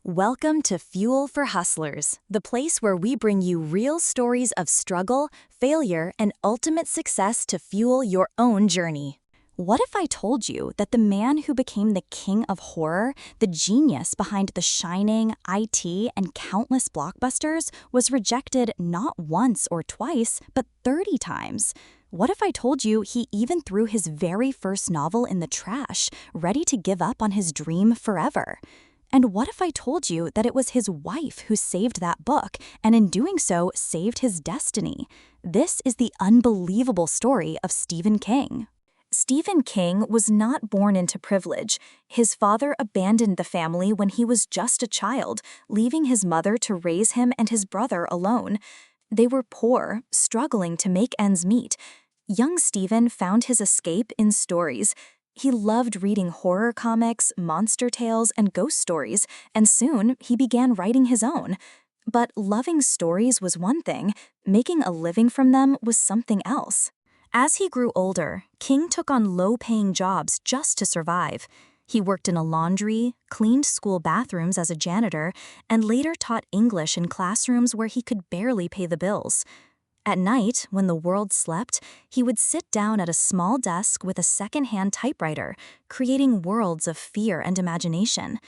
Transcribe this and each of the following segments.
Welcome to Fuel for Hustlers, the place where we bring you real stories of struggle, failure, and ultimate success to fuel your own journey. What if I told you that the man who became the king of horror, the genius behind The Shining, IT, and countless blockbusters, was rejected not once or twice, but 30 times? What if I told you he even threw his very first novel in the trash, ready to give up on his dream forever? And what if I told you that it was his wife who saved that book, and in doing so, saved his destiny? This is the unbelievable story of Stephen King. Stephen King was not born into privilege. His father abandoned the family when he was just a child, leaving his mother to raise him and his brother alone. They were poor, struggling to make ends meet. Young Stephen found his escape in stories. He loved reading horror comics, monster tales, and ghost stories, and soon he began writing his own. But loving stories was one thing, making a living from them was something else. As he grew older, King took on low-paying jobs just to survive. He worked in a laundry, cleaned school bathrooms as a janitor, and later taught English in classrooms where he could barely pay the bills. At night, when the world slept, he would sit down at a small desk with a second-hand typewriter, creating worlds of fear and imagination.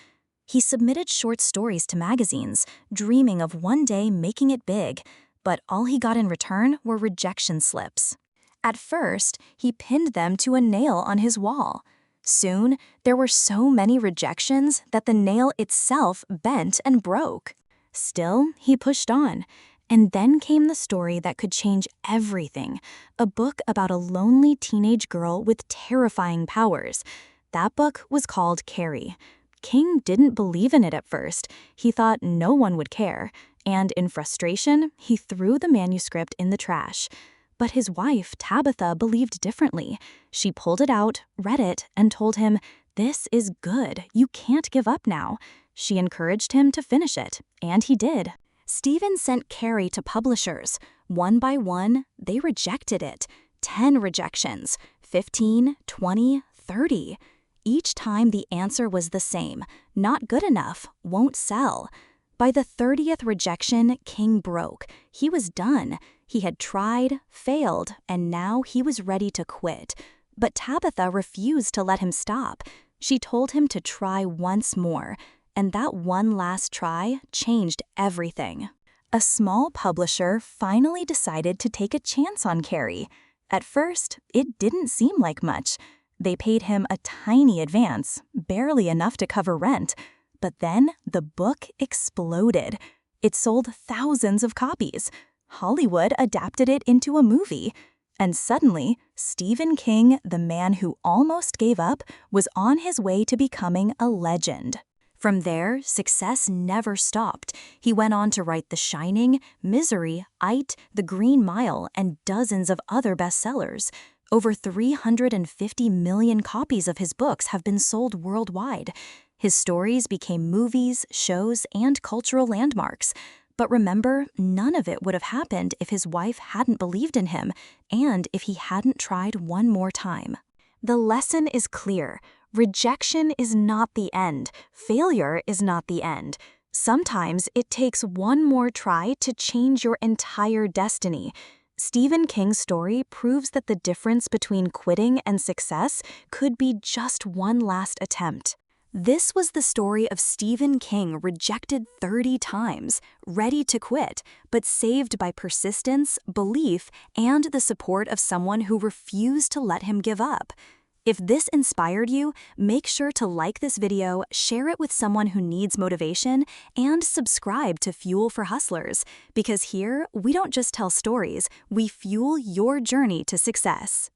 He submitted short stories to magazines, dreaming of one day making it big, but all he got in return were rejection slips. At first, he pinned them to a nail on his wall. Soon, there were so many rejections that the nail itself bent and broke. Still, he pushed on. And then came the story that could change everything, a book about a lonely teenage girl with terrifying powers. That book was called Carrie. King didn't believe in it at first. He thought no one would care, and in frustration, he threw the manuscript in the trash. But his wife, Tabitha, believed differently. She pulled it out, read it, and told him, "This is good. You can't give up now." She encouraged him to finish it, and he did. Stephen sent Carrie to publishers. One by one, they rejected it. 10 rejections, 15, 20, 30. Each time the answer was the same: not good enough, won't sell. By the 30th rejection, King broke. He was done. He had tried, failed, and now he was ready to quit. But Tabitha refused to let him stop. She told him to try once more. And that one last try changed everything. A small publisher finally decided to take a chance on Carrie. At first, it didn't seem like much. They paid him a tiny advance, barely enough to cover rent. But then the book exploded. It sold thousands of copies. Hollywood adapted it into a movie. And suddenly, Stephen King, the man who almost gave up, was on his way to becoming a legend. From there, success never stopped. He went on to write The Shining, Misery, It, The Green Mile, and dozens of other bestsellers. Over 350 million copies of his books have been sold worldwide. His stories became movies, shows, and cultural landmarks. But remember, none of it would have happened if his wife hadn't believed in him, and if he hadn't tried one more time. The lesson is clear. Rejection is not the end. Failure is not the end. Sometimes it takes one more try to change your entire destiny. Stephen King's story proves that the difference between quitting and success could be just one last attempt. This was the story of Stephen King, rejected 30 times, ready to quit, but saved by persistence, belief, and the support of someone who refused to let him give up. If this inspired you, make sure to like this video, share it with someone who needs motivation, and subscribe to Fuel for Hustlers, because here we don't just tell stories, we fuel your journey to success.